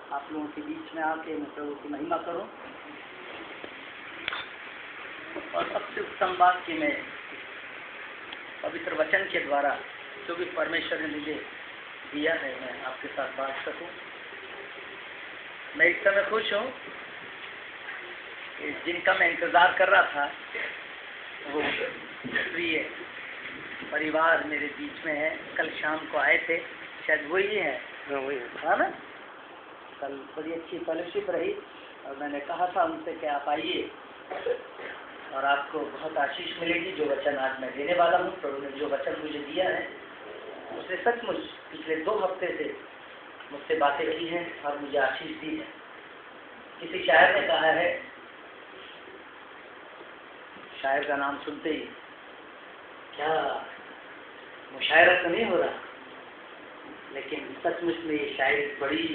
आप लोगों के बीच में आके मैं प्रभु की महिमा करूं। और सबसे उत्तम बात कि मैं पवित्र वचन के द्वारा जो भी परमेश्वर ने मुझे दिया है मैं आपके साथ बात सकूं। मैं इस समय खुश हूँ कि जिनका मैं इंतज़ार कर रहा था वो प्रिय परिवार मेरे बीच में है। कल शाम को आए थे, शायद वही है। वही है ना। कल बड़ी अच्छी फेलोशिप रही और मैंने कहा था उनसे कि आप आइए और आपको बहुत आशीष मिलेगी। जो वचन आज मैं देने वाला हूँ, प्रभु ने जो वचन मुझे दिया है उसने सचमुच पिछले 2 हफ्ते से मुझसे बातें की हैं और मुझे आशीष दी है। किसी शायर ने कहा है, शायर का नाम सुनते ही क्या मुशायरा तो नहीं हो रहा, लेकिन सचमुच में ये शायरी बड़ी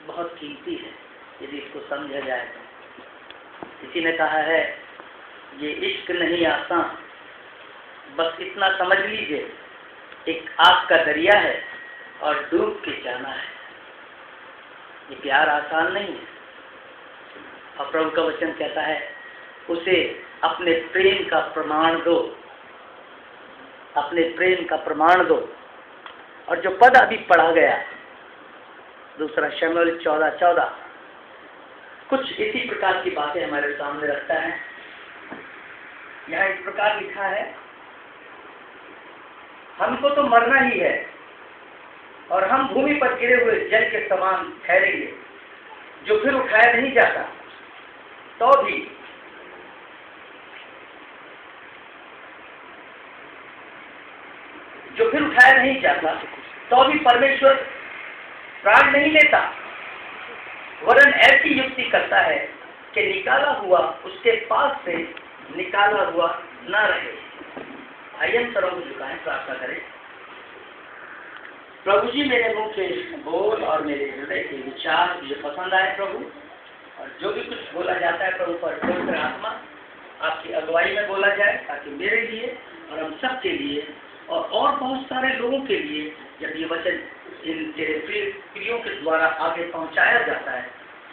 बहुत कीमती है यदि इसको समझा जाए तो। किसी ने कहा है, ये इश्क नहीं आसान, बस इतना समझ लीजिए एक आग का दरिया है और डूब के जाना है। ये प्यार आसान नहीं है। और प्रभु का वचन कहता है, उसे अपने प्रेम का प्रमाण दो, अपने प्रेम का प्रमाण दो। और जो पद अभी पढ़ा गया 2 शमूएल 14:14 कुछ इसी प्रकार की बातें हमारे सामने रखता है। यहाँ इस प्रकार लिखा है, हमको तो मरना ही है और हम भूमि पर गिरे हुए जल के समान ठहरेंगे, जो फिर उठाया नहीं जाता। तो भी जो फिर उठाया नहीं जाता, तो भी परमेश्वर प्राण नहीं लेता, वरन ऐसी युक्ति करता है कि निकाला हुआ उसके पास से निकाला हुआ न रहे। आइए हम सरों को झुकाएं, प्रार्थना करें। प्रभु जी, मेरे मुंह के बोल और मेरे हृदय के विचार मुझे पसंद आए प्रभु, और जो भी कुछ बोला जाता है प्रभु पर पवित्र आत्मा आपकी अगुवाई में बोला जाए, ताकि मेरे लिए और हम सब के लिए और बहुत सारे लोगों के लिए जब ये वचन इन तेरे प्रियों के द्वारा आगे पहुंचाया जाता है,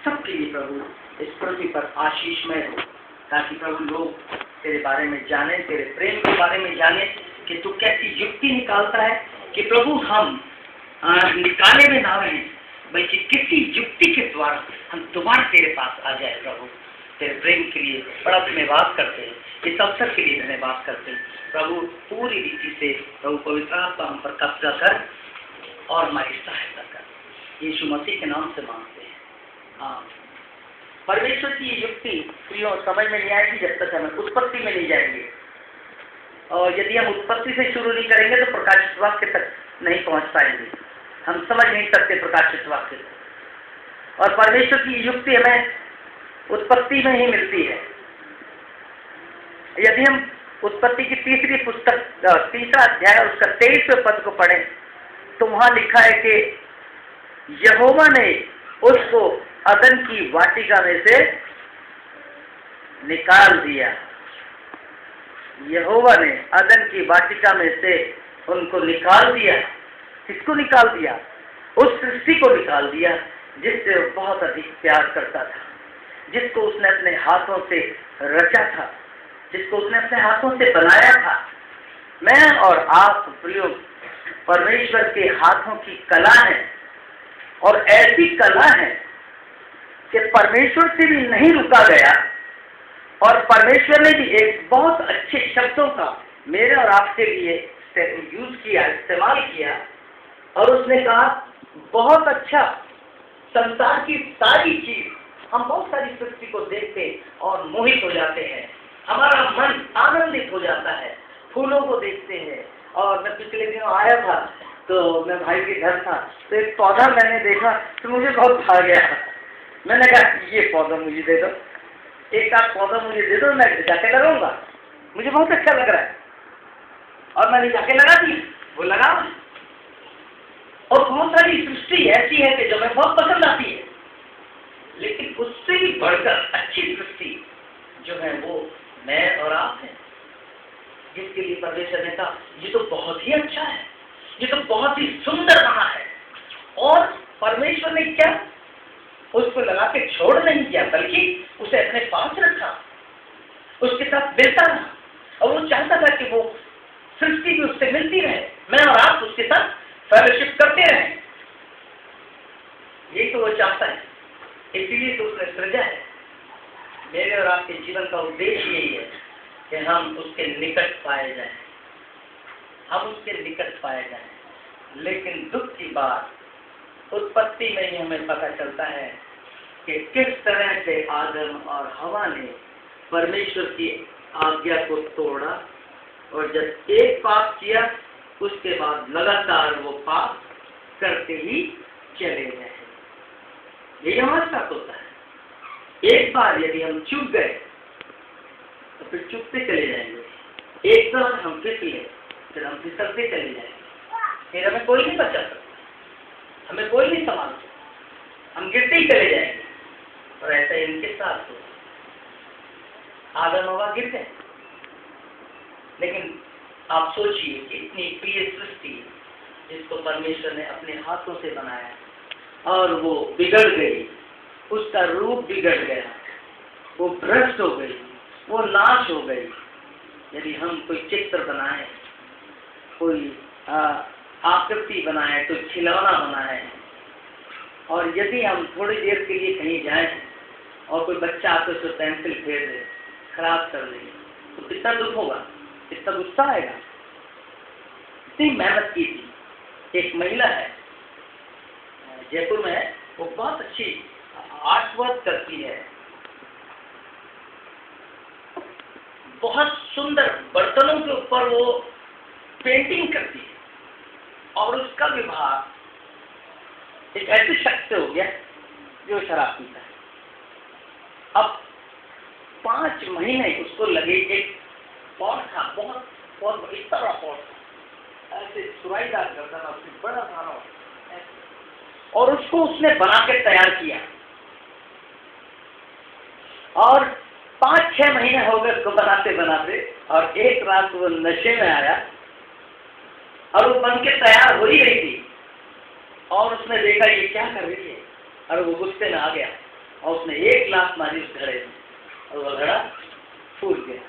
सबके लिए प्रभु इस पृथ्वी पर आशीषमय हो, ताकि प्रभु लोग तेरे बारे में जाने, तेरे प्रेम के बारे में जाने कि तू कैसी युक्ति निकालता है कि प्रभु हम निकाले में ना रहें, बल्कि किसी युक्ति के द्वारा हम दोबारा तेरे पास आ जाए। प्रभु तेरे प्रेम के लिए बड़ा धन्यवाद करते हैं, इस अवसर के लिए धन्यवाद करते हैं प्रभु। पूरी रीति से प्रभु पवित्र आत्मा हम पर कब्जा कर और हमारी सहायता कर, यीशु मसीह के नाम से मांगते हैं, हाँ। परमेश्वर की ये युक्ति प्रियों समझ में नहीं आएगी जब तक हम उत्पत्ति में नहीं जाएंगे, और यदि हम उत्पत्ति से शुरू नहीं करेंगे तो प्रकाशित वाक्य तक नहीं पहुंच पाएंगे। हम समझ नहीं सकते प्रकाशित वाक्य, और परमेश्वर की युक्ति हमें उत्पत्ति में ही मिलती है। यदि हम उत्पत्ति की 3री पुस्तक 3रा अध्याय उसका 23वें पद को पढ़ें तो वहां लिखा है कि यहोवा ने उसको अदन की वाटिका में से निकाल दिया। यहोवा ने अदन की वाटिका में से उनको निकाल दिया। किसको निकाल दिया? उस सृष्टि को निकाल दिया जिससे वो बहुत अधिक प्यार करता था, जिसको उसने अपने हाथों से रचा था, जिसको उसने अपने हाथों से बनाया था। मैं और आप प्रियो परमेश्वर के हाथों की कला है, और ऐसी कला है कि परमेश्वर से भी नहीं रुका गया, और परमेश्वर ने भी एक बहुत अच्छे शब्दों का मेरे और आपके लिए यूज किया, इस्तेमाल किया, और उसने कहा बहुत अच्छा। संसार की सारी चीज, हम बहुत सारी सृष्टि को देखते और मोहित हो जाते हैं, हमारा मन आनंदित हो जाता है, फूलों को देखते हैं। और मैं पिछले दिनों आया था तो मैं भाई के घर था, तो एक पौधा मैंने देखा तो मुझे बहुत भा गया। मैंने कहा ये पौधा मुझे दे दो, एक आध पौधा मुझे दे दो, मैं जाके लगाऊंगा, मुझे बहुत अच्छा लग रहा है। और मैंने जाके लगा दी, वो लगा। और बहुत सारी सृष्टि ऐसी है कि जो हमें बहुत पसंद आती है, लेकिन उससे भी बढ़कर अच्छी सृष्टि जो है वो मैं और आप हैं, जिसके लिए परमेश्वर ने कहा ये तो बहुत ही अच्छा है, ये तो बहुत ही सुंदर बना है। और परमेश्वर ने क्या छोड़ नहीं दिया, बल्कि उसे अपने पास रखा, उसके साथ मिलता रहा, और वो चाहता था कि वो सृष्टि भी उससे मिलती रहे, मैं और आप उसके साथ फेलोशिप करते रहें। यही तो वो चाहता है, इसलिए तो उसने सृजा है। मेरे और आपके जीवन का उद्देश्य यही है कि हम उसके निकट पाए जाएं, हम उसके निकट पाए जाएं। लेकिन दुख की बात उत्पत्ति में ही हमें पता चलता है कि किस तरह से आदम और हवा ने परमेश्वर की आज्ञा को तोड़ा, और जब एक पाप किया उसके बाद लगातार वो पाप करते ही चले गए। यही हमारे साथ होता है। एक बार यदि हम चूक गए तो फिर चूकते चले जाएंगे। एक बार हम फिसले फिर हम फिसलते चले जाएंगे। फिर हमें कोई नहीं बचा सकता, हमें कोई नहीं संभाल सकता, हम गिरते ही चले जाएंगे। और ऐसा इनके साथ हुआ। आदम हवा गिर गए, लेकिन आप सोचिए कि इतनी प्रिय सृष्टि जिसको परमेश्वर ने अपने हाथों से बनाया और वो बिगड़ गई, उसका रूप बिगड़ गया, वो भ्रष्ट हो गई, वो नाश हो गई। यदि हम कोई चित्र बनाए, कोई आकृति बनाए, कोई खिलौना बनाए, और यदि हम थोड़ी देर के लिए कहीं जाएं और कोई बच्चा आकर उसको पेंसिल फेर दे, खराब कर दे, तो कितना दुख होगा, कितना गुस्सा आएगा। इतनी मेहनत की थी। एक महिला है जयपुर में है, वो बहुत अच्छी आर्ट वर्क करती है, बहुत सुंदर बर्तनों के ऊपर वो पेंटिंग करती है, और उसका विवाह एक ऐसे शख्स से हो गया जो शराब पीता है। अब 5 महीने उसको लगे। एक पॉट था, बहुत इतना बड़ा पॉट था, ऐसे सुराईदार करता था, उसमें बड़ा सारा, और उसको उसने बना के तैयार किया, और 5-6 महीने हो गए उसको बनाते बनाते, और एक रात वो नशे में आया और वो बन के तैयार हो ही रही थी, और उसने देखा ये क्या कर रही है, और वो गुस्से में आ गया और उसने एक लात मारी उस घड़े में, और वो घड़ा फूट गया।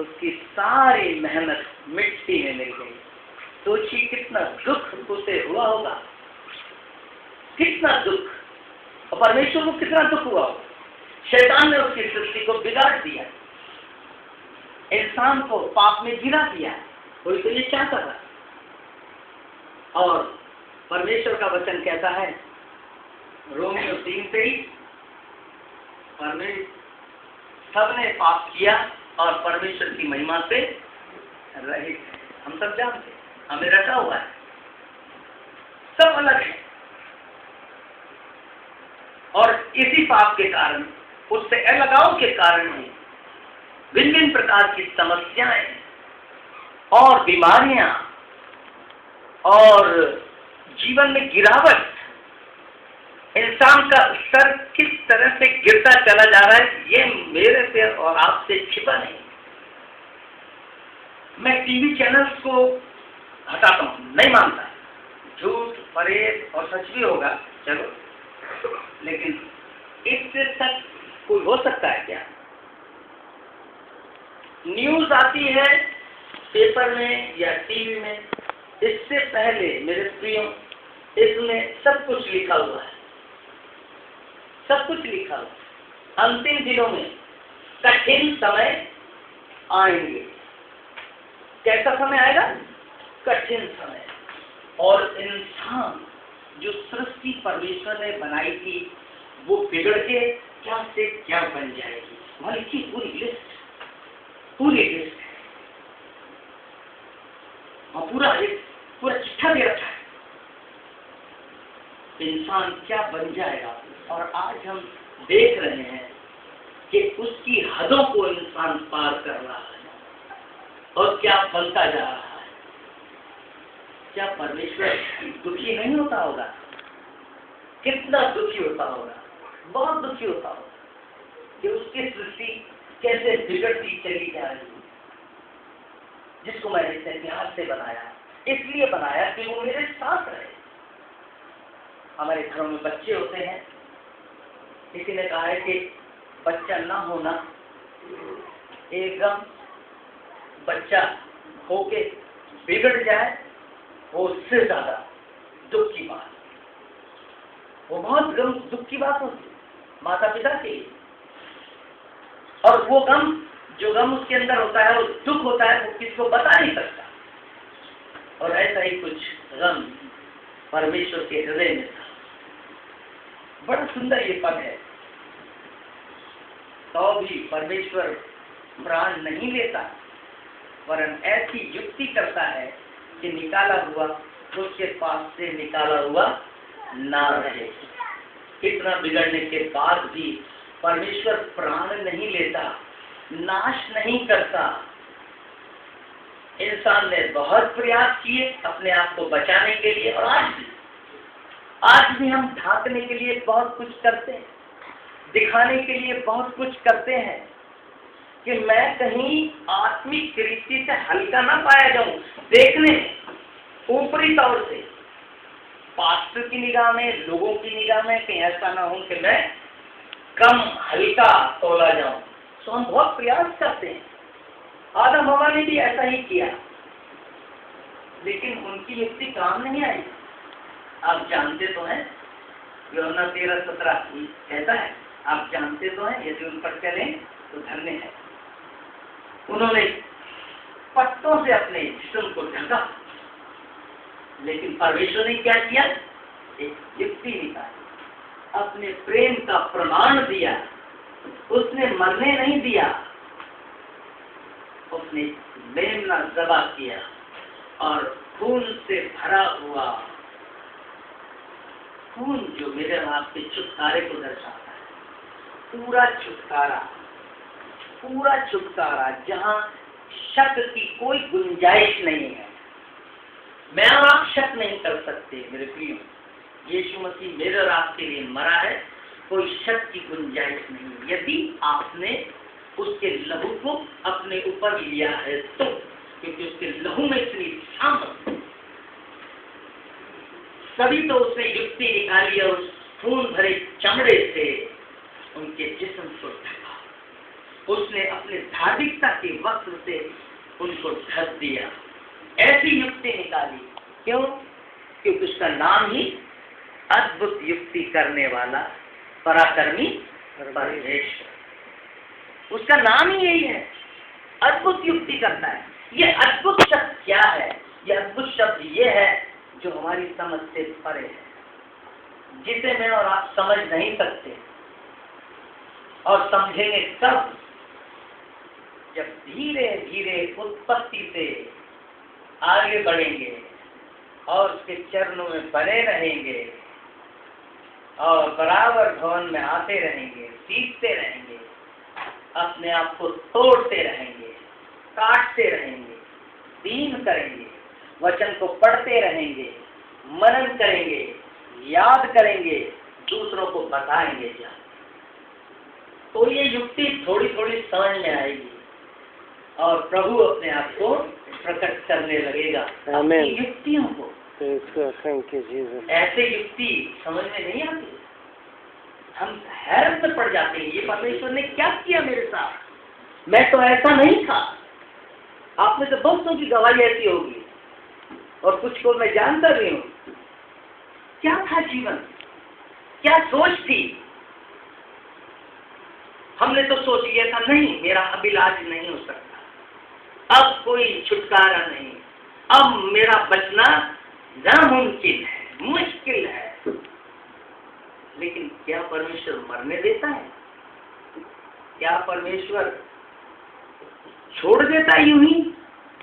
उसकी सारी मेहनत मिट्टी में मिल गई। सोचिए कितना दुख उसे हुआ होगा, कितना दुख। और परमेश्वर को कितना दुख हुआ होगा। शैतान ने उसकी सृष्टि को बिगाड़ दिया, इंसान को पाप में गिरा दिया। कोई तो ये चाहता था, और परमेश्वर का वचन कहता है रोमियो 3:23, सबने पाप किया और परमेश्वर की महिमा से रहित है। हम सब जानते हैं, हमें रटा हुआ है, सब अलग है। और इसी पाप के कारण, उससे अलगाव के कारण ही भिन्न भिन्न प्रकार की समस्याएं और बीमारियां और जीवन में गिरावट, इंसान का स्तर किस तरह से गिरता चला जा रहा है, ये मेरे से और आपसे छिपा नहीं। मैं टीवी चैनल्स को हटाता हूं, नहीं मानता, झूठ फरेब और सच भी होगा, चलो, लेकिन इससे सच कोई हो सकता है क्या? न्यूज आती है पेपर में या टीवी में, इससे पहले मेरे प्रियो इसमें सब कुछ लिखा हुआ है, सब कुछ लिखा हुआ। अंतिम दिनों में कठिन समय आएंगे। कैसा समय आएगा? कठिन समय। और इंसान जो सृष्टि परमेश्वर ने बनाई थी, वो बिगड़ के क्या से क्या बन जाएगी। हमारी की पूरी लिस्ट है, और पूरा चिट्ठा दे रखा है, इंसान क्या बन जाएगा। और आज हम देख रहे हैं कि उसकी हदों को इंसान पार कर रहा है, और क्या बनता जा रहा है। क्या परमेश्वर दुखी नहीं होता होगा? कितना दुखी होता होगा, बहुत दुखी होता होगा कि उसकी सृष्टि कैसे बिगड़ती चली जा रही है, जिसको मैंने इतने प्यार से बनाया, इसलिए बनाया कि वो मेरे साथ रहे। हमारे घरों में बच्चे होते हैं, किसी ने कहा है कि बच्चा ना होना एक गम, बच्चा होके बिगड़ जाए वो उससे ज्यादा दुख की बात, वो बहुत गम दुख की बात होती है माता पिता के लिए। और वो गम, जो गम उसके अंदर होता है, वो दुख होता है, वो किसको बता नहीं सकता। और ऐसा ही कुछ गम परमेश्वर के हृदय में था। बड़ा सुंदर ये पद है। तो भी परमेश्वर प्राण नहीं लेता, वरन ऐसी युक्ति करता है कि निकाला हुआ उसके पास से निकाला हुआ ना रहे। इतना बिगड़ने के बाद भी परमेश्वर प्राण नहीं लेता, नाश नहीं करता। इंसान ने बहुत प्रयास किए अपने आप को बचाने के लिए, और आज भी हम ढांकने के लिए बहुत कुछ करते हैं, दिखाने के लिए बहुत कुछ करते हैं कि मैं कहीं आत्मिक दृष्टि से हल्का ना पाया जाऊं। देखने ऊपरी तौर से पास्टर की निगाह में, लोगों की निगाह में कहीं ऐसा ना हो कि मैं कम हल्का तोला जाऊं। तो हम बहुत प्रयास करते हैं। आदम हवा ने भी ऐसा ही किया, लेकिन उनकी युक्ति काम नहीं आई। आप जानते तो हैं, यूहन्ना 13:17 कहता है, आप जानते तो हैं, यदि उन पर चलें तो धन्य है। उन्होंने पत्तों से अपने जिस्म को ढका, लेकिन परमेश्वर ने क्या किया? एक युक्ति निकाली, अपने प्रेम का प्रमाण दिया। उसने मरने नहीं दिया, उसने मेमना ज़बा किया और खून से भरा हुआ खून, जो मेरे आपके छुटकारे को दर्शाता है, पूरा छुटकारा, जहां शक की कोई गुंजाइश नहीं है। मैं और आप शक नहीं कर सकते मेरे प्रियो, यीशु मसीह मेरे और आपके लिए मरा है, कोई शक की गुंजाइश नहीं। यदि आपने उसके लहू को अपने ऊपर लिया है तो, क्योंकि उसके लहू में इतनी सामर्थ, तभी तो उसने युक्ति निकाली और उस खून भरे चमड़े से उनके जिस्म को ढका। उसने अपने धार्मिकता के वस्त्र से उनको ढक दिया। ऐसी युक्ति निकाली, क्यों? क्योंकि उसका नाम ही अद्भुत युक्ति करने वाला पराक्रमी परमेश्वर, उसका नाम ही यही है, अद्भुत युक्ति करता है। ये अद्भुत शब्द क्या है? ये अद्भुत शब्द ये है जो हमारी समझ से परे है, जिसे मैं और आप समझ नहीं सकते। और समझेंगे तब जब धीरे धीरे उत्पत्ति से आगे बढ़ेंगे और उसके चरणों में बने रहेंगे और बराबर भवन में आते रहेंगे, सीखते रहेंगे, अपने आप को तोड़ते रहेंगे, काटते रहेंगे, दीन करेंगे, वचन को पढ़ते रहेंगे, मनन करेंगे, याद करेंगे, दूसरों को बताएंगे। क्या तो ये युक्ति थोड़ी थोड़ी समझ में आएगी और प्रभु अपने आप को प्रकट करने लगेगा अपनी युक्तियों को। ऐसे युक्ति समझ में नहीं आती, हम हैरत में पड़ जाते हैं, ये परमेश्वर ने क्या किया मेरे साथ, मैं तो ऐसा नहीं था। आप में से बहुतों की गवाही ऐसी होगी, और कुछ को मैं जानता भी हूँ। क्या था जीवन, क्या सोच थी? हमने तो सोच लिया था, नहीं मेरा अब इलाज नहीं हो सकता, अब कोई छुटकारा नहीं, अब मेरा बचना नामुमकिन है, मुश्किल है। लेकिन क्या परमेश्वर मरने देता है? क्या परमेश्वर छोड़ देता यूं ही?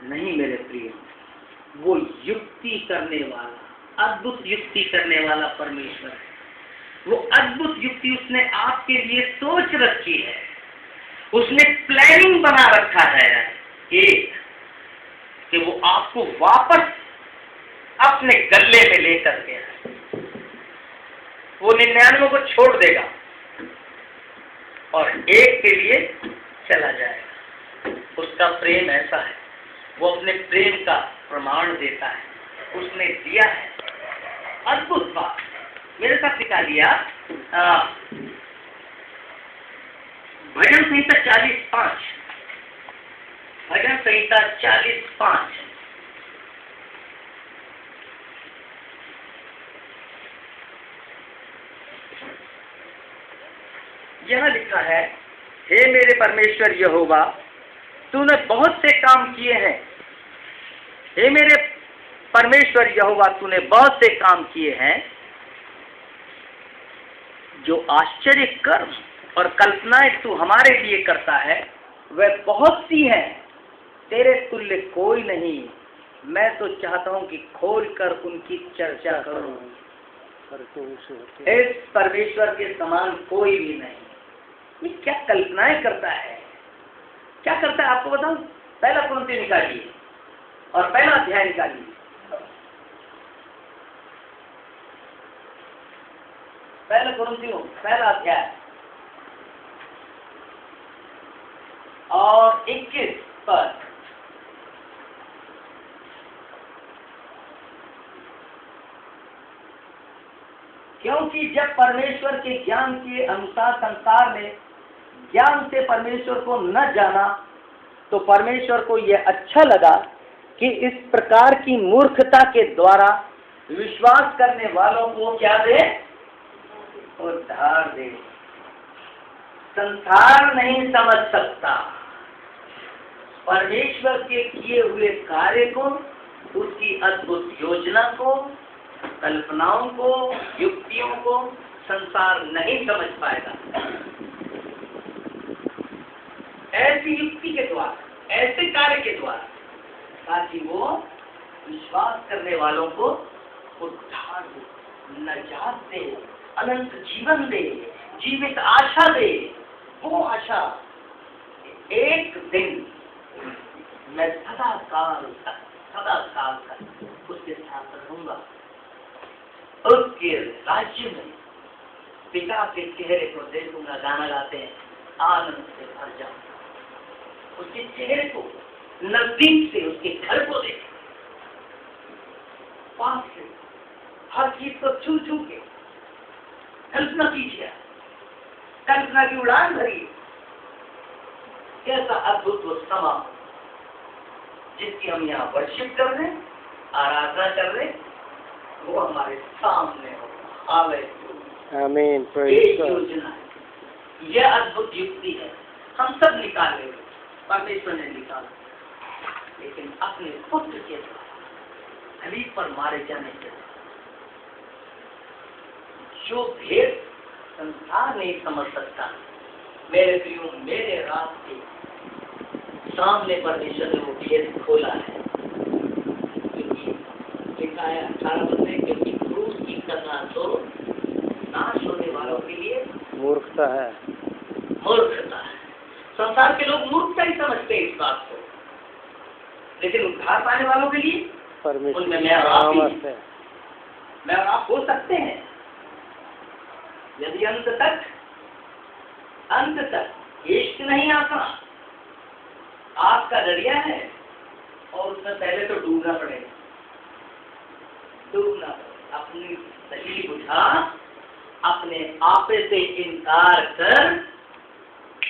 नहीं मेरे प्रिय, वो युक्ति करने वाला, अद्भुत युक्ति करने वाला परमेश्वर है। वो अद्भुत युक्ति उसने आपके लिए सोच रखी है, उसने प्लानिंग बना रखा है एक, कि वो आपको वापस अपने गले में लेकर के आए। वो 99 को छोड़ देगा और एक के लिए चला जाएगा। उसका प्रेम ऐसा है, वो अपने प्रेम का प्रमाण देता है, उसने दिया है। अद्भुत बात मेरे साथ निकालिए आप भजन संहिता 40:5। भजन संहिता 40:5। यह लिखा है, हे मेरे परमेश्वर यहोवा, तूने बहुत से काम किए हैं। हे मेरे परमेश्वर यहोवा, तूने बहुत से काम किए हैं। जो आश्चर्य कर्म और कल्पनाएं तू हमारे लिए करता है वह बहुत सी है, तेरे तुल्य कोई नहीं। मैं तो चाहता हूं कि खोलकर उनकी चर्चा करूं। इस परमेश्वर के समान कोई भी नहीं। ये क्या कल्पनाएं करता है, क्या करता है आपको बताऊं। पहला कुरिन्थियों निकालिए और पहला अध्याय निकालिए। पहला कुरिन्थियों पहला अध्याय और 21 पर। क्योंकि जब परमेश्वर के ज्ञान के अनुसार संसार ने ज्ञान से परमेश्वर को न जाना, तो परमेश्वर को यह अच्छा लगा कि इस प्रकार की मूर्खता के द्वारा विश्वास करने वालों को क्या दे, उद्धार दे। संसार नहीं समझ सकता परमेश्वर के किए हुए कार्य को, उसकी अद्भुत योजना को, कल्पनाओं को, युक्तियों को संसार नहीं समझ पाएगा। ऐसी युक्ति के द्वारा, ऐसे कार्य के द्वारा, ताकि वो विश्वास करने वालों को उद्धार दे, नजात दे, अनंत जीवन दे, जीवित आशा दे। वो आशा एक दिन मैं सदा काल तक उसके साथ रहूंगा, उसके राज्य में पिता के चेहरे को देखूंगा। गाना गाते हैं, आनंद से भर जाऊंगा, उसके चेहरे को नजदीक से, उसके घर को देख, पास से हर चीज को छू छू के कल्पना कीजिए, कल्पना की उड़ान भरिए। कैसा अद्भुत वो समा जिसकी हम यहाँ वर्शिप कर रहे, आराधना कर रहे, वो हमारे सामने हो। आमीन। योजना है, यह अद्भुत युक्ति है। हम सब निकाले, परमेश्वर ने निकाला, लेकिन अपने पुत्र के द्वारा खलीब पर मारे जाने के जो भेद संसार नहीं समझ सकता, मेरे प्रियो, मेरे रास्ते सामने परमेश्वर ने वो भेद खोला है। क्योंकि लिखा है 18 में, क्योंकि क्रूस की करना तो नाश होने वालों के लिए मूर्खता है। मूर्खता है। संसार के लोग मूर्खता ही समझते हैं इस बात को, लेकिन उद्धार पाने वालों के लिए उनमें मैं और आप हो सकते हैं। यदि अंत तक इश्क नहीं आता, आपका दरिया है और उसमें पहले तो डूबना पड़ेगा। अपनी सलीब उठा, अपने आपे से इनकार कर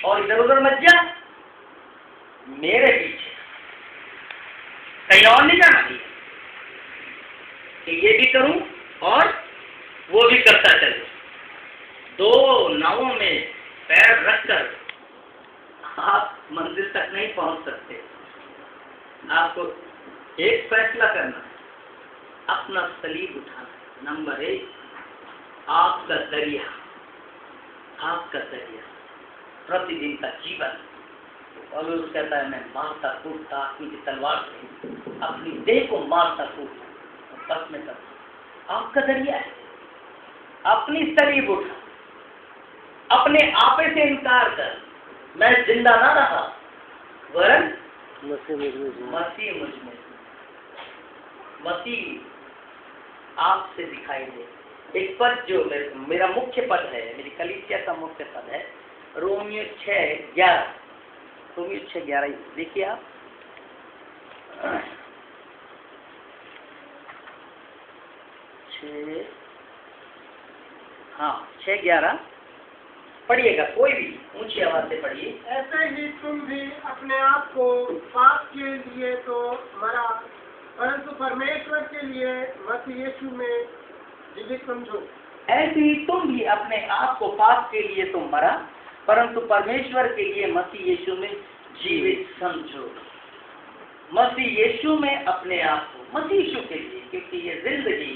और इधर उधर मत जा, मेरे पीछे कहीं और नहीं जाना चाहिए कि ये भी करूं और वो भी करता चले। दो नावों में पैर रखकर आप मंदिर तक नहीं पहुंच सकते। आपको एक फैसला करना, अपना सलीब उठाना। नंबर 1, आपका दरिया प्रतिदिन का जीवन। और उसको कहता है, मैं मारता कूदता आदमी की तलवार से अपनी देह को मारता कूदता, बस में करता। आपका दरिया है। अपनी सलीब उठा, अपने आपे से इनकार कर। मैं जिंदा ना रहा, वरन मसीह मुझ में, मसीह आपसे दिखाई दे। एक पद जो मेरा मुख्य पद है, मेरी कलीसिया का मुख्य पद है, रोमियो 6:11। रोमियो 6:11 देखिए आप। हाँ, 6:11। पढ़िएगा, कोई भी ऊंची आवाज से पढ़िए। ऐसे ही तुम भी अपने आप को पाप के लिए तो मरा, परंतु परमेश्वर के लिए मसीह यीशु में जीवित समझो। ऐसे ही तुम भी अपने आप को पाप के लिए तो मरा, परंतु परमेश्वर के लिए मसीह यीशु में जीवित समझो। मसीह यीशु में अपने आप को, मसीह यीशु के लिए, क्योंकि ये जिंदगी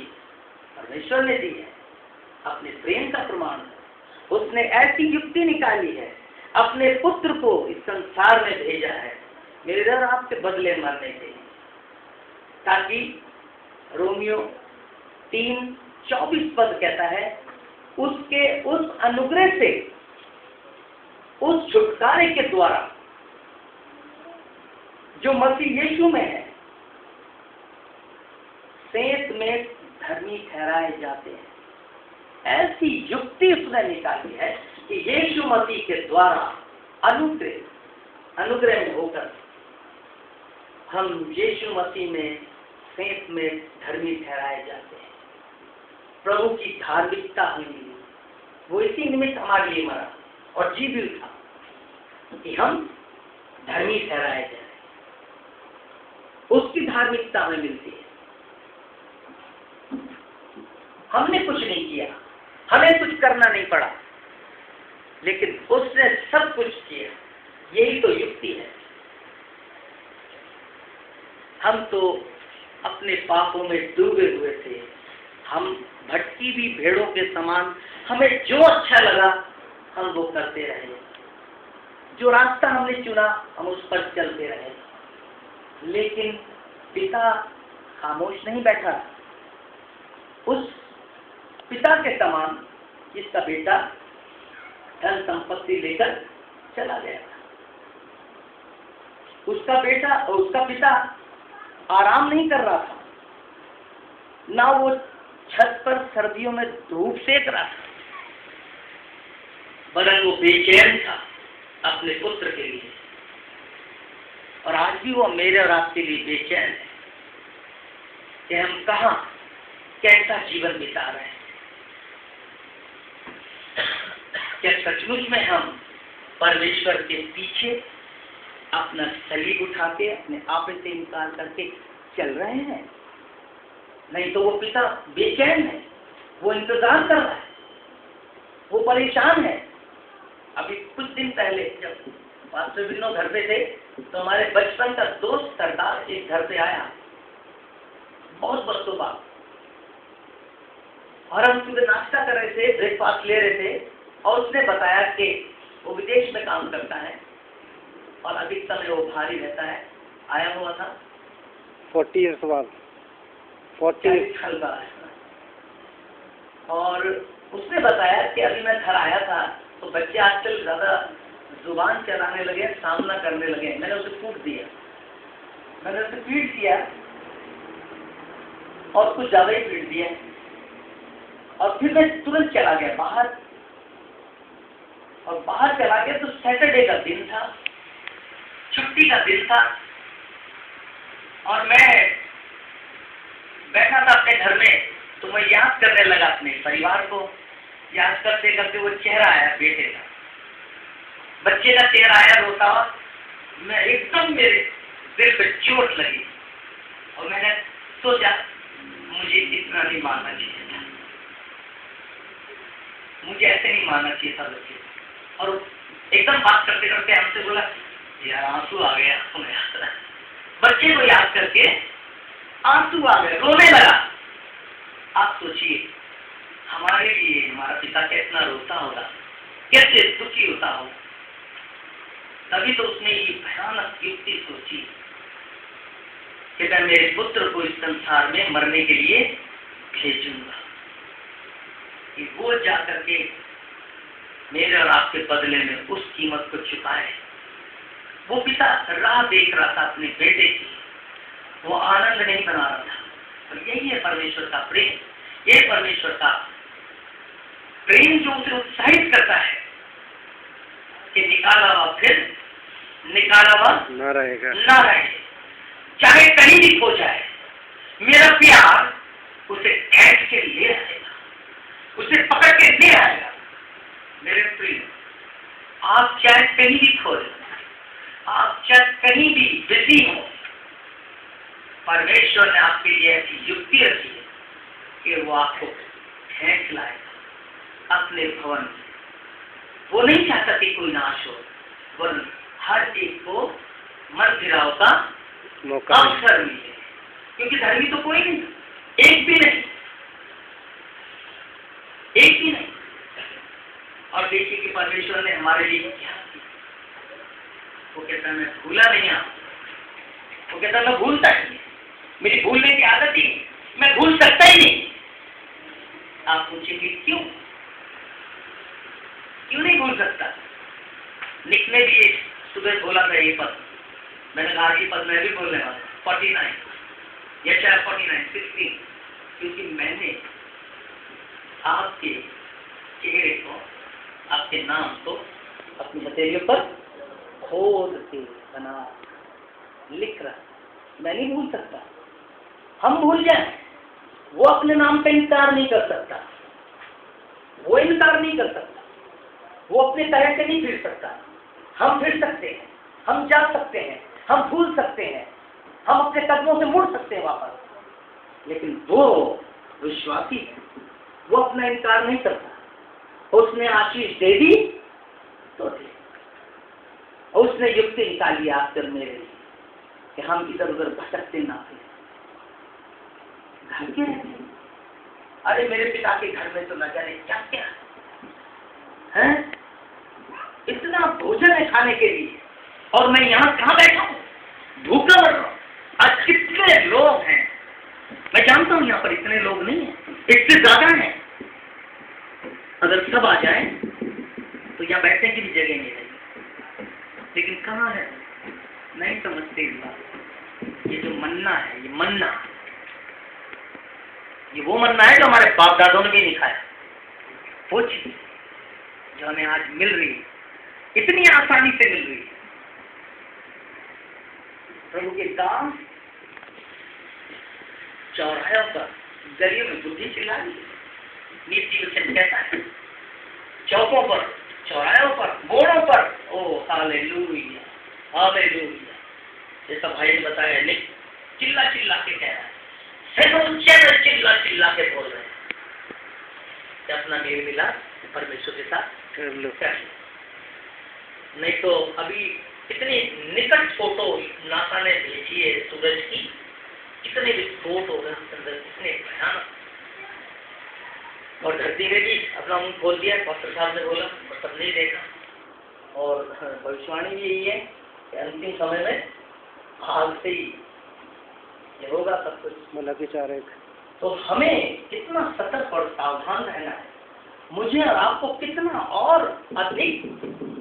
परमेश्वर ने दी है, अपने प्रेम का प्रमाण है। उसने ऐसी युक्ति निकाली है, अपने पुत्र को इस संसार में भेजा है मेरे और आपके बदले मरने के लिए, ताकि रोमियो 3:24 पद कहता है, उसके उस अनुग्रह से, उस छुटकारे के द्वारा जो मसीह यीशु में है, सेंत में धर्मी ठहराए जाते हैं। ऐसी युक्ति उसने निकाली है कि यीशु मसीह के द्वारा अनुग्रह में होकर हम यीशु मसीह में सेंत में धर्मी ठहराए जाते हैं। प्रभु की धार्मिकता हमें मिली, वो इसी निमित्त हमारे लिए मरा और जी भी उठा कि हम धर्मी ठहराए जाए। उसकी धार्मिकता हमें मिलती है। हमने कुछ नहीं किया, हमें कुछ करना नहीं पड़ा, लेकिन उसने सब कुछ किया। यही तो युक्ति है। हम तो अपने पापों में डूबे हुए थे, हम भटकी भी भेड़ों के समान, हमें जो अच्छा लगा हम वो करते रहे, जो रास्ता हमने चुना हम उस पर चलते रहे। लेकिन पिता खामोश नहीं बैठा। उस पिता के समान जिसका बेटा धन संपत्ति लेकर चला गया, उसका बेटा और उसका पिता आराम नहीं कर रहा था, ना वो छत पर सर्दियों में धूप सेक रहा था, वरन वो बेचैन था अपने पुत्र के लिए। और आज भी वो मेरे और आपके लिए बेचैन है कि हम कहाँ कैसा जीवन बिता रहे हैं। क्या सचमुच में हम परमेश्वर के पीछे अपना सलीब उठा के अपने आप से इनकार करके चल रहे हैं? नहीं तो वो पिता बेचैन है, वो इंतजार कर रहा है, वो परेशान है। अभी कुछ दिन पहले जब पास्टर विनोद घर पे थे तो हमारे बचपन का दोस्त सरदार एक घर पे आया, बहुत बरसों बाद, और हम सुबह नाश्ता कर रहे थे, ब्रेकफास्ट ले रहे थे, और उसने बताया कि वो विदेश में काम करता है और अधिक समय वो भारी रहता है। आया हुआ था 40 ईयर्स बाद, 40 साल का है। और उसने बताया कि अभी मैं घर आया था तो बच्चे आजकल ज्यादा जुबान चलाने लगे, सामना करने लगे। मैंने उसे पीट दिया और कुछ ज्यादा ही पीट दिया, और फिर मैं तुरंत चला गया बाहर। और बाहर चला गया तो सैटरडे का दिन था, छुट्टी का दिन था, और मैं बैठा था अपने घर में, तो मैं याद करने लगा अपने परिवार को। याद करते करते वो चेहरा आया बेटे का, बच्चे का चेहरा आया रोता हुआ। मैं एकदम, मेरे दिल पे चोट लगी और मैंने सोचा मुझे इतना नहीं मानना चाहिए था, मुझे ऐसे नहीं मानना चाहिए था बच्चे। और एकदम बात करते करते हमसे बोला, यार आंसू आ गया आंखों में। बच्चे को याद करके आंसू आ गए, रोने लगा। आप सोचिए हमारे लिए हमारा पिता कितना रोता होगा, कैसे दुखी होता हो। तभी तो उसने ये भयानक युक्ति सोची कि मैं मेरे पुत्र को इस संसार में मरने के लिए भेजूंगा, कि वो जाकर के मेरे और आपके बदले में उस कीमत को चुकाए। वो पिता राह देख रहा था अपने बेटे की, वो आनंद नहीं बना रहा था। और यही है परमेश्वर का प्रेम, ये परमेश्वर का प्रेम जो उसे उत्साहित करता है कि निकाला हुआ फिर निकाला हुआ ना रहेगा, ना रहे, चाहे कहीं भी खो जाए। मेरा प्यार उसे खेच के ले आएगा, उसे पकड़ के ले आएगा। मेरे प्रिय आप चाहे कहीं भी खोज, आप चाहे कहीं भी बिजी हो, परमेश्वर ने आपके लिए ऐसी युक्ति रखी है कि वो आपको खींच लाएगा अपने भवन में। वो नहीं चाहता कि कोई नाश हो, वरन हर एक को मन फिराव का अवसर मिले, क्योंकि धर्मी तो कोई नहीं, एक भी नहीं, एक भी नहीं। और देखिए कि परमेश्वर ने हमारे लिए क्या किया। वो कहता है मैं भूला नहीं आपको, वो कहता है मैं भूलता ही नहीं, मेरी भूलने की आदत ही नहीं, मैं भूल सकता ही नहीं। आप पूछेंगे क्यों, क्यों नहीं भूल सकता? निक ने भी सुबह बोला था ये पद, मैंने कहा ये पद मैं भी बोलने वाला 49 या चाहे 49:16, क्योंकि मैंने आपके चेहरे को, आपके नाम को अपनी हथेलियों पर खोद के बना लिख रहा। मैं नहीं भूल सकता। हम भूल जाए, वो अपने नाम का इनकार नहीं कर सकता, वो इनकार नहीं कर सकता, वो अपने तरह से नहीं फिर सकता। हम फिर सकते हैं, हम जा सकते हैं, हम भूल सकते हैं, हम अपने कदमों से मुड़ सकते हैं वापस, लेकिन वो विश्वासी है, वो अपना इनकार नहीं करता। उसने आशीष दे दी तो दे, और उसने युक्ति निकाली आपके और मेरे लिए कि हम इधर उधर भटकते ना फिर, घर के रहते। अरे मेरे पिता के घर में तो न जाने क्या क्या है, इतना भोजन है खाने के लिए, और मैं यहाँ कहाँ बैठा हूँ, भूखा मर रहा हूँ। आज कितने लोग हैं, मैं जानता हूँ यहाँ पर इतने लोग नहीं है, इससे ज्यादा है। अगर सब आ जाए तो यहाँ बैठने की भी जगह नहीं रहेगी, लेकिन कहाँ है, नहीं समझते इस बात। ये जो मन्ना है, ये मन्ना, ये वो मन्ना है जो हमारे बाप दादों ने भी नहीं खाया। वो चीज जो हमें आज मिल रही है, इतनी आसानी से मिल रही है। प्रभु के दाम चौराहों पर, गलियों में बुद्धि चिल्ला रही है, नीति वचन कहता है, चौकों पर, चौराहों पर, मोड़ों पर, ओ हालेलुया, हालेलुया। जैसा भाई ने बताया, निक चिल्ला चिल्ला के कह रहा है, सिर्फ चिल्ला चिल्ला के बोल रहे हैं कि अपना मेल मिला परमेश्वर के साथ कर लो। नहीं तो अभी इतनी निकट फोटो नासा ने भेजी है सूरज की, कितने विस्फोट हो गए उसके अंदर, कितने भयानक। और धरती ने भी अपना मुंह खोल दिया, डॉक्टर साहब ने बोला और सबने देखा, और भविष्यवाणी भी यही है कि अंतिम समय में हाल से ही ये होगा सब कुछ। तो हमें कितना सतर्क और सावधान रहना है, मुझे और आपको कितना और अधिक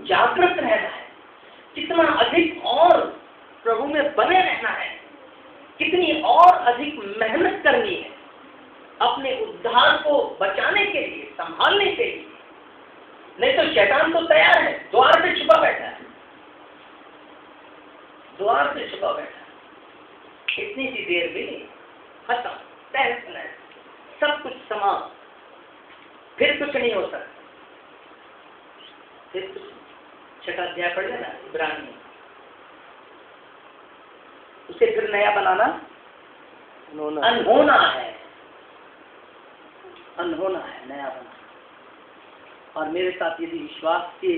जागृत रहना है, कितना अधिक और प्रभु में बने रहना है, कितनी और अधिक मेहनत करनी है अपने उद्धार को बचाने के लिए, संभालने के लिए। नहीं तो शैतान तो तैयार है, द्वार पे छुपा बैठा है, द्वार पे छुपा बैठा है। इतनी सी देर में खत्म, तहस नहस, सब कुछ समाप्त, फिर कुछ नहीं हो सकता। फिर कुछ, 6वां अध्याय पढ़ लेना इब्रानी, उसे फिर नया बनाना अनहोना है, अनहोना है, नया बनाना। और मेरे साथ यदि विश्वास के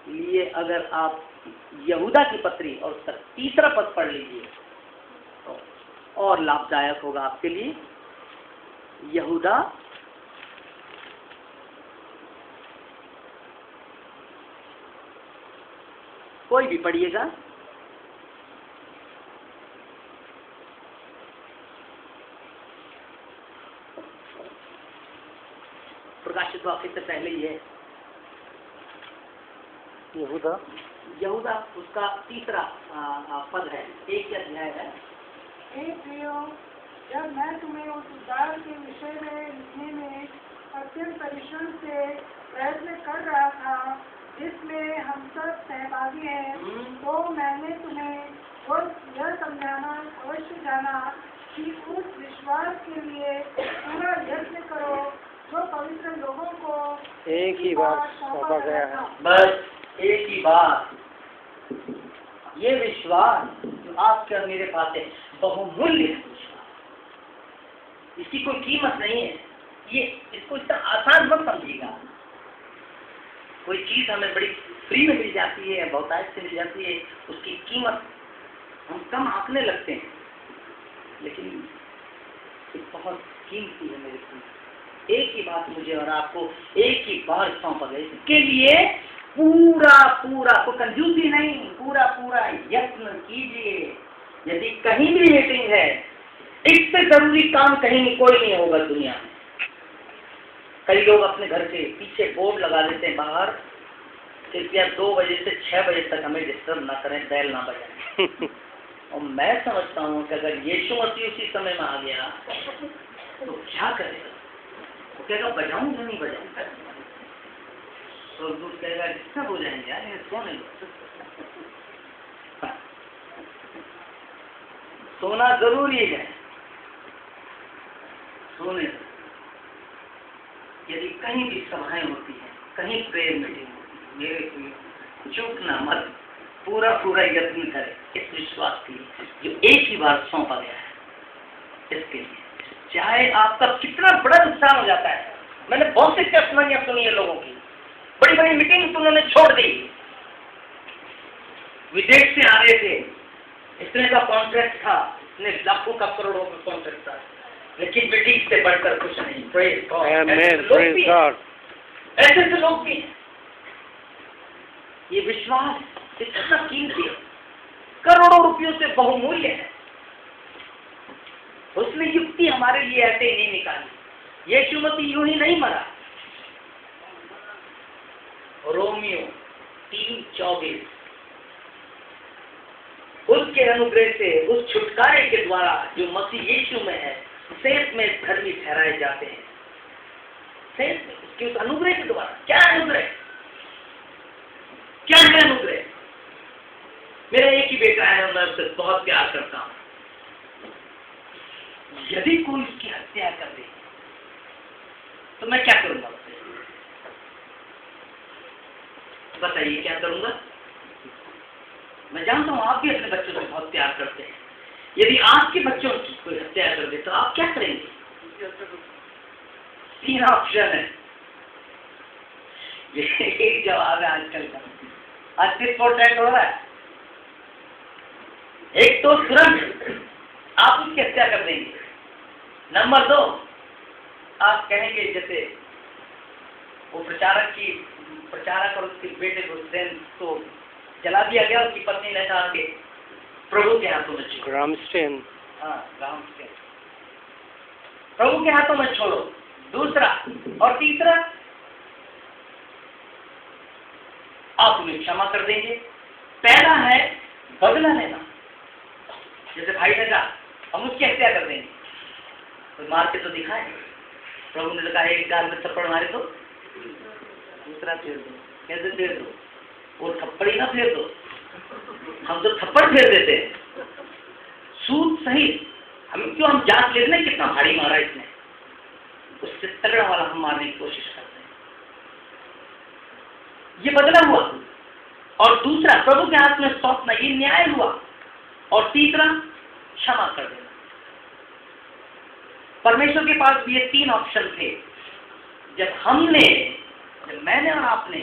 लिए अगर आप यहूदा की पत्री और उसका 3रा पद पढ़ लीजिए तो और लाभदायक होगा आपके लिए। यहूदा कोई भी पढ़िएगा, प्रकाशित वाक्य से पहले ही है यहूदा, यहूदा उसका 3रा पद है, 1 अध्याय है। हे प्रियो, जब मैं तुम्हें उस उद्धार के विषय में लिखने में अत्यंत परिश्रम से प्रयत्न कर रहा था जिसमें हम सब सहभागी हैं, तो मैंने तुम्हें और यह समझाना अवश्य जाना कि उस विश्वास के लिए पूरा यत्न करो जो पवित्र लोगों को एक ही बार सौंपा गया है। बस एक ही बात, ये विश्वास जो आपके और मेरे पास है बहुमूल्य है विश्वास, इसकी कोई कीमत नहीं है। ये इसको इतना आसान मत समझिएगा। कोई चीज हमें बड़ी फ्री में मिल जाती है, बहुतायत से मिल जाती है, उसकी कीमत हम कम आंकने लगते हैं, लेकिन ये बहुत कीमती है मेरे को। एक ही बात मुझे और आपको एक ही बार सौंपा गया, इसके लिए पूरा पूरा, कोई कंजूसी नहीं, पूरा पूरा यत्न कीजिए। यदि कहीं भी मीटिंग है, इससे जरूरी काम कहीं कोई नहीं होगा दुनिया में। कई लोग अपने घर के पीछे बोर्ड लगा देते हैं बाहर, कृपया 2 बजे से 6 बजे तक हमें डिस्टर्ब ना करें, बैल ना बजाएं। और मैं समझता हूँ कि अगर यीशु मसीह उसी समय में आ गया तो क्या करेगा? वो कहेगा बजाऊंगा नहीं बजाऊंगा, तो दूध कहेगा डिस्टर्ब हो जाएंगे यार, सोने दो। सोना जरूरी है, सोने दो। यदि कहीं भी सभाएं होती हैं, कहीं प्रेयर मीटिंग होती है, मेरे को चूकना मत, पूरा पूरा यत्न करें इस विश्वास के लिए जो एक ही बार सौंपा गया है। इसके लिए चाहे आपका कितना बड़ा नुकसान हो जाता है। मैंने बहुत सी टेस्टमनियां सुनी है लोगों की, बड़ी बड़ी मीटिंग उन्होंने छोड़ दी, विदेश से आ रहे थे, इतने का कॉन्ट्रैक्ट था, इतने लाखों का करोड़ों का कॉन्ट्रैक्ट था, लेकिन मीटिंग से बढ़कर कुछ नहीं। Praise God. ऐसे तो लोग भी हैं। ये विश्वास इतना कीमती है, करोड़ों रुपयों से बहुमूल्य है। उसने युक्ति हमारे लिए ऐसे ही नहीं निकाली। यीशु मसीह यूं ही नहीं मरा। रोमियो 3:24 उसके अनुग्रह से, उस छुटकारे के द्वारा जो मसीह यीशु में है, सेठ में धर्मी ठहराए जाते हैं। सेठ में उसके उस अनुग्रह के द्वारा। क्या अनुग्रह? क्या है अनुग्रह? मेरा एक ही बेटा है और मैं उससे बहुत प्यार करता हूं। यदि कोई उसकी हत्या कर दे तो मैं क्या करूंगा उससे? बताइए क्या करूंगा? मैं जानता हूं आप भी अपने बच्चों से बहुत प्यार करते हैं। यदि आपके बच्चों की कोई हत्या कर दे तो आप क्या करेंगे? 3 ऑप्शन है। ये एक जवाब है आजकल का। आज किस पोर्ट्रेट हो रहा है? एक तो तुरंत आप उसकी हत्या कर देंगे। नंबर 2, आप कहेंगे जैसे वो प्रचारक और उसके बेटे को जला दिया गया, उसकी पत्नी ने कहा कि प्रभु के हाथों में छोड़ो। रामस्टेन। हाँ, रामस्टेन। प्रभु के हाथों में छोड़ो। दूसरा और तीसरा, आप उन्हें क्षमा कर देंगे। पहला है बदला लेना, जैसे भाई ने कहा हम उसकी हत्या कर देंगे, तो मार के तो दिखाए। प्रभु ने कहा एक गाल में थप्पड़ मारे तो दूसरा फेर दो। कैसे फेर दो? वो थप्पड़ ही ना फेर दो, हम तो थप्पड़ फेर देते हैं सूद सहित। हम जांच लेते हैं कितना भारी मारा इसने, उससे तगड़ा वाला हम मारने की कोशिश करते हैं। ये बदला हुआ। और दूसरा प्रभु के हाथ में सौंपना, ये न्याय हुआ। और तीसरा क्षमा कर देना। परमेश्वर के पास भी ये 3 ऑप्शन थे। जब मैंने और आपने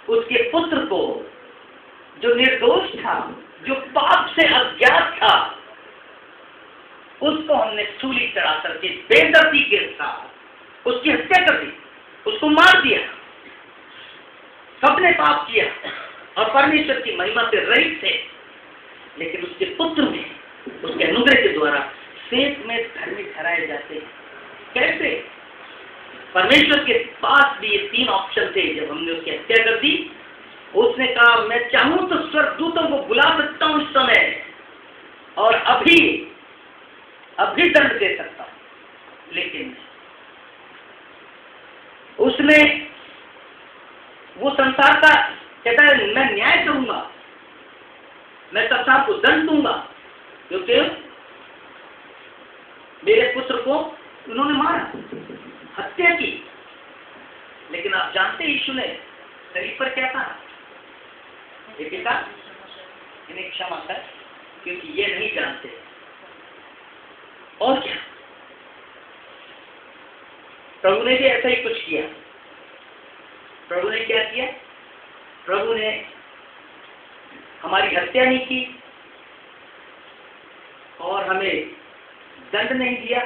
उसके पुत्र को, जो निर्दोष था, जो पाप से अज्ञात था, उसको हमने सूली चढ़ा करके बेदर्दी के साथ उसकी हत्या कर दी, उसको मार दिया। सबने पाप किया और परमेश्वर की महिमा से रहित थे, लेकिन उसके पुत्र में, उसके अनुग्रह के द्वारा सेठ में धर्मी ठहराए जाते हैं। कैसे? परमेश्वर के पास भी ये 3 ऑप्शन थे। जब हमने उसकी हत्या कर दी, उसने कहा मैं चाहूं तो स्वर्गदूतों को बुला सकता हूं इस समय और अभी दंड दे सकता हूं, लेकिन उसने वो संसार का कहता है मैं न्याय करूंगा, मैं संसार को दंड दूंगा, क्योंकि मेरे पुत्र को उन्होंने मारा, हत्या की। लेकिन आप जानते यीशु ने शरीर पर क्या कहा? हे पिता इन्हें क्षमा कर, क्योंकि ये नहीं जानते। और क्या, प्रभु ने भी ऐसा ही कुछ किया। प्रभु ने क्या किया? प्रभु ने हमारी हत्या नहीं की और हमें दंड नहीं दिया,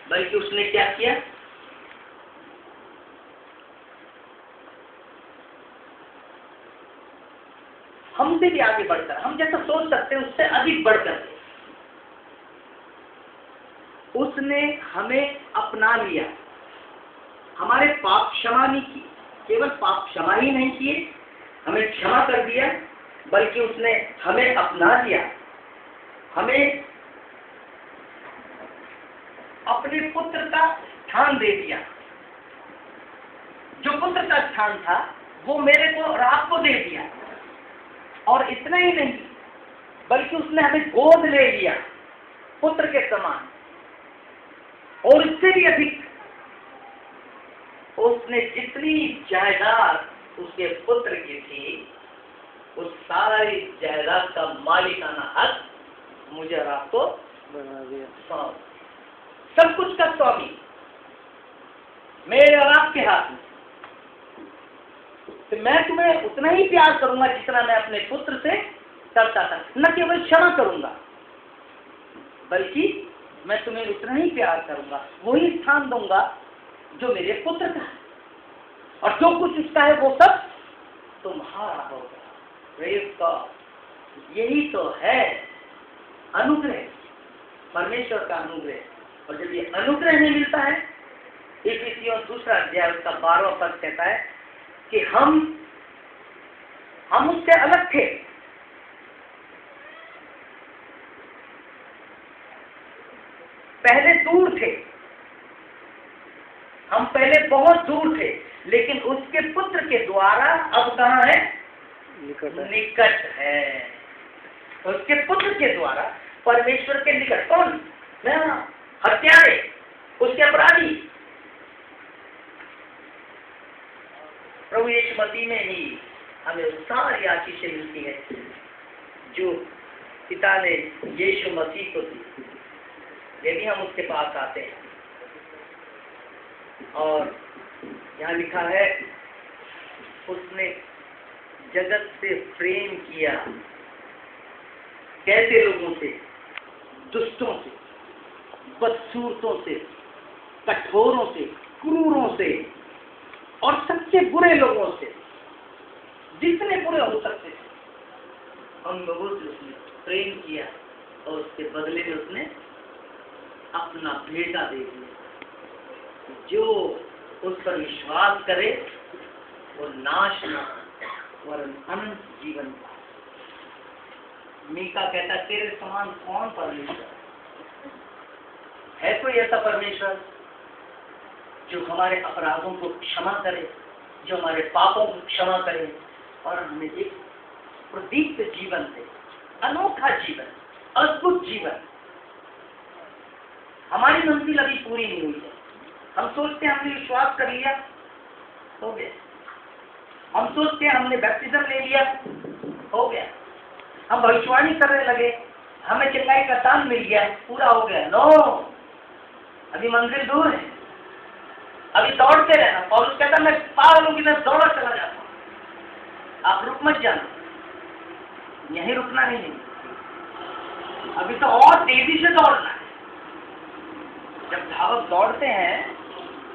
बल्कि उसने क्या किया? हमसे भी आगे बढ़कर, हम जैसा सोच सकते हैं उससे अधिक बढ़कर उसने हमें अपना लिया। हमारे पाप क्षमा नहीं किए, केवल पाप क्षमा ही नहीं किए, हमें क्षमा कर दिया, बल्कि उसने हमें अपना लिया, हमें अपने पुत्र का स्थान दे दिया। जो पुत्र का स्थान था वो मेरे को और आपको दे दिया। और इतना ही नहीं, बल्कि उसने हमें गोद ले लिया पुत्र के समान। और इससे भी अधिक, उसने जितनी जायदाद उसके पुत्र की थी, उस सारी जायदाद का मालिकाना हक मुझे और आपको बना दिया। सब कुछ का स्वामी मेरे और आपके हाथ में। तो मैं तुम्हें उतना ही प्यार करूंगा जितना मैं अपने पुत्र से करता था। न केवल क्षमा करूंगा, बल्कि मैं तुम्हें उतना ही प्यार करूंगा, वही स्थान दूंगा जो मेरे पुत्र का है। और जो कुछ उसका है वो सब तुम्हारा होगा। Praise God. यही तो है अनुग्रह, परमेश्वर का अनुग्रह। और जब ये अनुग्रह नहीं मिलता है, इफिसियों 2 अध्याय उसका 12वां पद कहता है कि हम उससे अलग थे, पहले दूर थे, हम पहले बहुत दूर थे, लेकिन उसके पुत्र के द्वारा अब कहाँ है? निकट है। उसके पुत्र के द्वारा परमेश्वर के निकट। कौन? हत्यारे, उसके अपराधी प्रभु यीशु मसीह में ही हमें सारी आशीषें मिलती है जो पिता ने यीशु मसीह को दी, यदि हम उसके पास आते हैं। और यहाँ लिखा है उसने जगत से प्रेम किया। कैसे लोगों से? दुष्टों से, बदसूरतों से, कठोरों से, क्रूरों से और सबसे बुरे लोगों से, जितने बुरे हो सकते थे उन लोगों से उसने प्रेम किया। और उसके बदले में उसने अपना बेटा दे दिया। जो उस पर विश्वास करे वो नाश न वरन अनंत जीवन पाए। मीका कहता तेरे समान कौन परमेश्वर है? कोई ऐसा परमेश्वर जो हमारे अपराधों को क्षमा करे, जो हमारे पापों को क्षमा करे और हमें एक प्रदीप्त जीवन दे, अनोखा जीवन, अद्भुत जीवन। हमारी मंजिल अभी पूरी नहीं हुई है। हम सोचते हैं हमने विश्वास कर लिया, हो गया। हम सोचते हैं हमने बैप्टिज्म ले लिया, हो गया। हम भविष्यवाणी करने लगे, हमें चंगाई का दान मिल गया, पूरा हो गया। नो, अभी मंजिल दूर है, अभी दौड़ते रहना। पौलुस कहता मैं पागल हूं कि मैं दौड़ा चला जाता हूं। आप रुक मत जाना, यहीं रुकना ही नहीं, अभी तो और तेजी से दौड़ना है। जब धावक दौड़ते हैं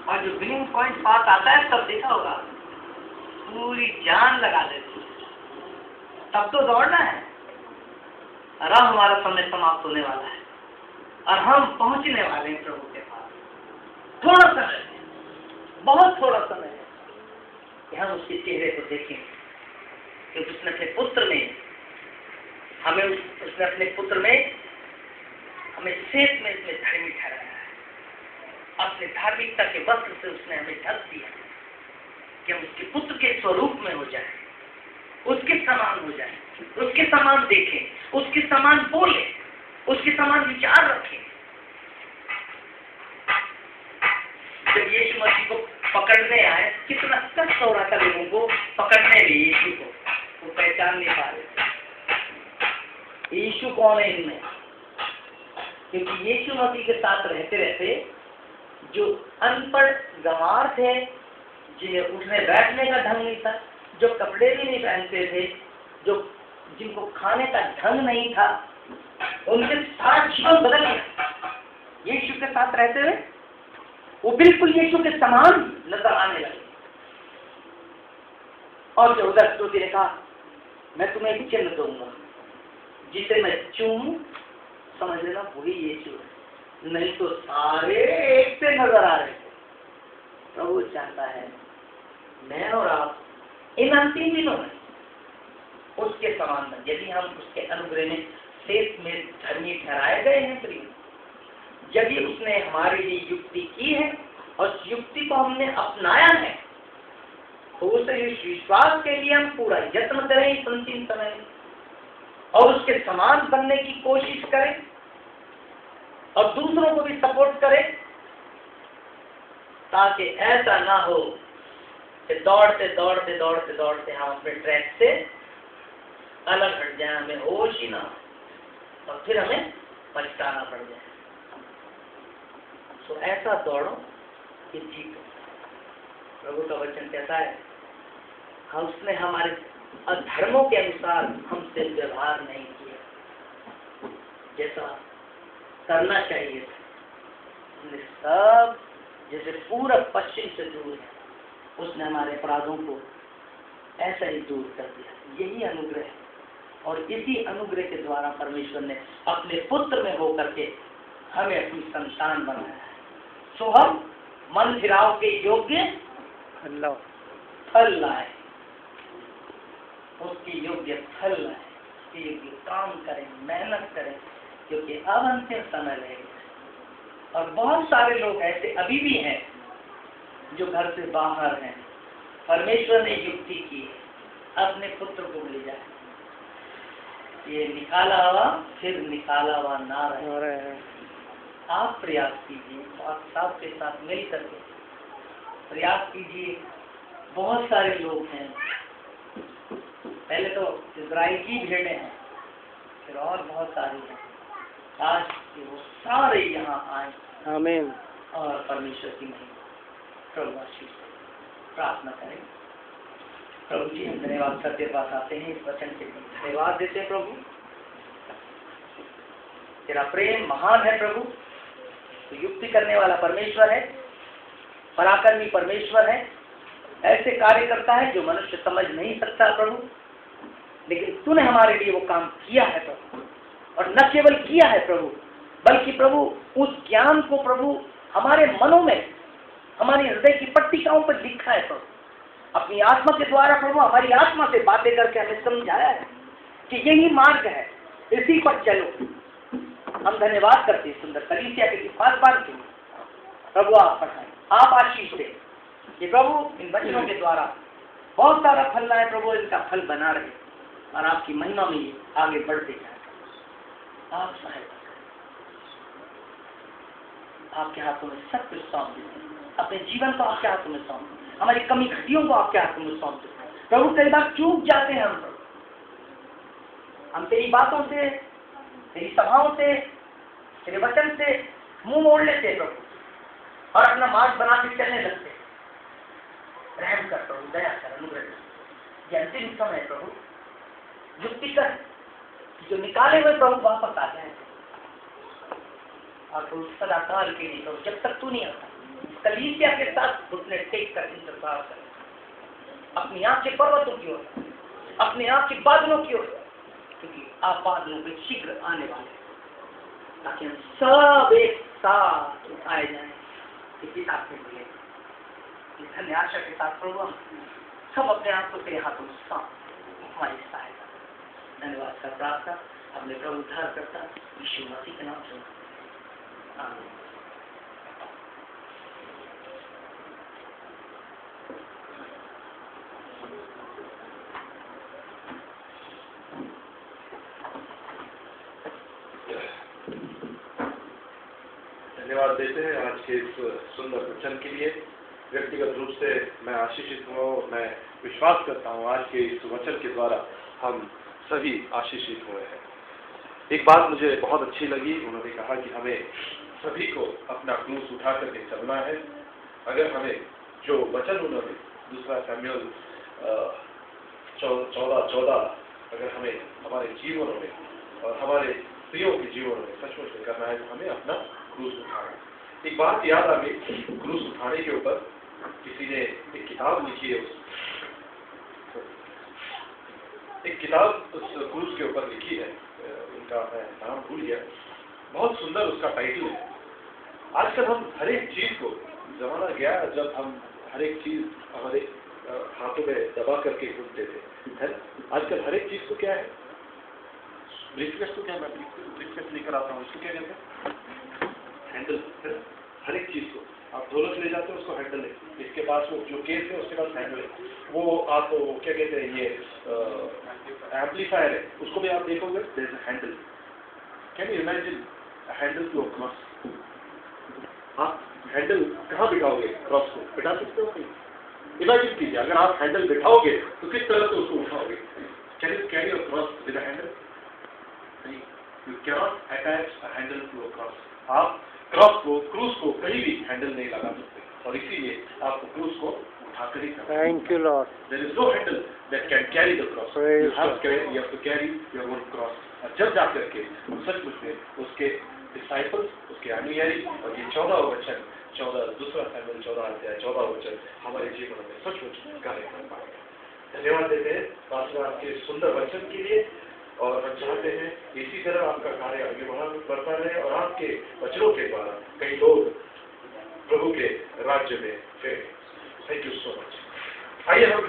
और जो विनिंग पॉइंट पास आता है तब देखा होगा पूरी जान लगा देते, तब तो दौड़ना है। और हमारा समय समाप्त होने वाला है और हम पहुंचने वाले हैं प्रभु के पास। थोड़ा समय है, बहुत थोड़ा समय है कि हम उसके चेहरे को देखें, क्योंकि उसने अपने पुत्र में हमें, उसने अपने पुत्र में हमें शेष में इसमें धर्मी ठहराया है। अपने धार्मिकता के वस्त्र से उसने हमें ढक दिया कि हम उसके पुत्र के स्वरूप में हो जाए, उसके समान हो जाए, उसके समान देखें, उसके समान बोले, उसके समान विचार रखें। जब यीशु मसीह को पकड़ने आए, कितना कष्ट हो रहा था लोगों को पकड़ने में यीशु को। पहचान नहीं पा रहे थे यीशु कौन है इनमें, क्योंकि यीशु मसीह के साथ रहते रहते जो अनपढ़ गंवार थे, जिन्हें उठने बैठने का ढंग नहीं था, जो कपड़े भी नहीं पहनते थे, जो जिनको खाने का ढंग नहीं था, उनके सारा जीवन बदल गया। यीशु के साथ रहते हुए वो बिल्कुल यीशु के समान नजर आने लगे। और जो उधर स्तुति ने कहा, मैं तुम्हें एक चिन्ह दूंगा, जिसे मैं चूमूं समझ लेना वही यीशु है, नहीं तो सारे एक से नजर आ रहे थे। प्रभु चाहता है मैं और आप इन अंतिम दिनों में उसके समान बन, यदि हम उसके अनुग्रह में शेष में धर्मी ठहराए गए हैं प्रिय, यदि उसने हमारे लिए युक्ति की है और उस युक्ति को हमने अपनाया है, तो उस विश्वास के लिए हम पूरा यत्न करें इस अंतिम समय में और उसके समान बनने की कोशिश करें और दूसरों को भी सपोर्ट करें, ताकि ऐसा ना हो कि दौड़ते दौड़ते दौड़ते दौड़ते हम अपने ट्रैक से अलग हट जाए, हमें होश ही ना हो और फिर हमें पछताना पड़ जाए। तो ऐसा दौड़ो कि जीतो। प्रभु का वचन कहता है हम उसने हमारे अधर्मों के अनुसार हमसे व्यवहार नहीं किया, जैसा करना चाहिए था। हमने सब जैसे पूरब पश्चिम से दूर है, उसने हमारे अपराधों को ऐसा ही दूर कर दिया। यही अनुग्रह है और इसी अनुग्रह के द्वारा परमेश्वर ने अपने पुत्र में होकर के हमें अपनी संतान बनाया है। सो हम मन फिराव के योग्य फल लाए, उसकी योग्य फल लाए, उसके योग्य काम करें, मेहनत करें, क्योंकि अब अंतिम समय रहेगा। और बहुत सारे लोग ऐसे अभी भी हैं जो घर से बाहर हैं। परमेश्वर ने युक्ति की अपने पुत्र को भेजा है, ये निकाला हुआ फिर निकाला हुआ ना रहे। आप प्रयास कीजिए, आप सबके साथ मिल करके प्रयास कीजिए। बहुत सारे लोग हैं, पहले तो इजराइल की भेड़ें हैं, फिर और बहुत सारी हैं। आज वो सारे यहाँ आए, आमीन, और परमेश्वर की महिमा प्रभु आशीष प्रार्थना करें। प्रभु जी हम धन्यवाद करते पास आते हैं, इस वचन के लिए धन्यवाद देते हैं। प्रभु तेरा प्रेम महान है प्रभु, तो युक्ति करने वाला परमेश्वर है, पराक्रमी परमेश्वर है, ऐसे कार्य करता है जो मनुष्य समझ नहीं सकता प्रभु, लेकिन तूने हमारे लिए वो काम किया है प्रभु, और न केवल किया है प्रभु, बल्कि प्रभु उस ज्ञान को प्रभु हमारे मनों में, हमारी हृदय की पट्टिकाओं पर लिखा है प्रभु। अपनी आत्मा के द्वारा प्रभु हमारी आत्मा से बातें करके हमें समझाया है कि यही मार्ग है, इसी पर चलो। हम धन्यवाद करते हैं सुंदर कलीसिया के खास बात के लिए। प्रभु आप पढ़ाएं, आप आशीष दें कि प्रभु इन वचनों के द्वारा बहुत सारा फल लाए प्रभु, इनका फल बना रहे और आपकी महिमा में आगे बढ़ते जाए। आप सहायता करें, आपके हाथों में सब कुछ सौंप देते हैं, अपने जीवन को आपके हाथों में सौंप देते, हमारी कमी घटियों को आपके हाथों में सौंप देते हैं। प्रभु कई बार चूक जाते हैं हम तेरी बातों से, तेरी सभाओं से, तेरे वचन से मुंह मोड़ लेते हैं प्रभु, और अपना मार्ग बना के चलने लगते हैं। रहम कर प्रभु, दया कर, अनुग्रह कर। ये अंतिम समय प्रभु, युक्ति कर, जो निकाले हुए प्रभु वापस आ जाए, और प्रभु सदाकाल के लिए प्रभु जब तक तू नहीं आता, कलीसिया के साथ घुटने टेक कर इंतजार कर, अपनी आंख के पर्वतों की ओर, अपनी आंख के बादलों की ओर, क्योंकि आप बादलों में शीघ्र आने वाले, ताकि हम सब एक साथ आए जाए पिता के लिए। धन्य आशा के साथ प्रभु हम सब अपने आप को तेरे हाथों में सौंप, हमारी सहायता। धन्यवाद का प्रार्थना अपने प्रभु उद्धार करता यीशु मसीह के नाम से, आमीन। धन्यवाद देते हैं आज के इस सुंदर वचन के लिए। व्यक्तिगत रूप से मैं आशीषित हुआ और मैं विश्वास करता हूँ आज के इस वचन के द्वारा हम सभी आशीषित हुए हैं। एक बात मुझे बहुत अच्छी लगी, उन्होंने कहा कि हमें सभी को अपना क्रूस उठा करके चलना है। अगर हमें जो वचन उन्होंने 2 शमूएल 14:14 अगर हमें हमारे जीवनों में और हमारे प्रियों के जीवनों में सचमुच में करना है तो हमें अपना क्रूस उठाना। एक बात याद आ गई, क्रूस उठाने के ऊपर किसी ने एक किताब लिखी है, एक किताब उस क्रूस के ऊपर लिखी है, उनका मैं नाम भूल गया, बहुत सुंदर उसका टाइटल है। आजकल हम हर एक चीज को, जमाना गया जब हम हर एक चीज हमारे हाथों में दबा करके घूमते थे, है। आजकल हर एक चीज को क्या है, ब्रीफकेस को क्या, मैं ब्रीफकेस लेकर आता हूँ, इसको क्या कहते हैं, हैंडल, है। हर एक चीज को आप ढोलक ले जाते हो, उसको हैंडल है, इसके पास वो जो केस है उसके पास हैंडल है, वो आप क्या कहते हैं, ये एम्पलीफायर है, उसको भी आप देखोगे there is a handle. Can you imagine handle to a cross? आप हैंडल कहाँ बिठाओगे? क्रॉस को बिठा सकते हो नहीं? इमेजिन कीजिए, अगर आप हैंडल बिठाओगे तो किस तरह से उसको उठाओगे? Can you carry a cross with a handle? नहीं, you can not attach a handle to a cross. आप क्रॉस को, क्रूस को कहीं भी हैंडल नहीं लगा सकते, और इसीलिए आपको क्रूस को उठाकर ही करना है। Thank you, Lord. There is no handle that can carry the cross. Praise You have to carry your own cross. और जब जाकर के हम सचमुच में उसके डिसाइपल्स, उसके अनुयायी, और ये 14 वचन, 2 शमूएल 14 वचन हमारे जीवन में सचमुच कार्य कर पाएंगे। धन्यवाद देते हैं पास्टर आपके सुंदर वचन के लिए, और हम चाहते हैं इसी तरह आपका कार्य आगे बढ़ता रहे और आपके वचनों के द्वारा कई लोग प्रभु के राज्य में फिर। Thank you so much. आइए हम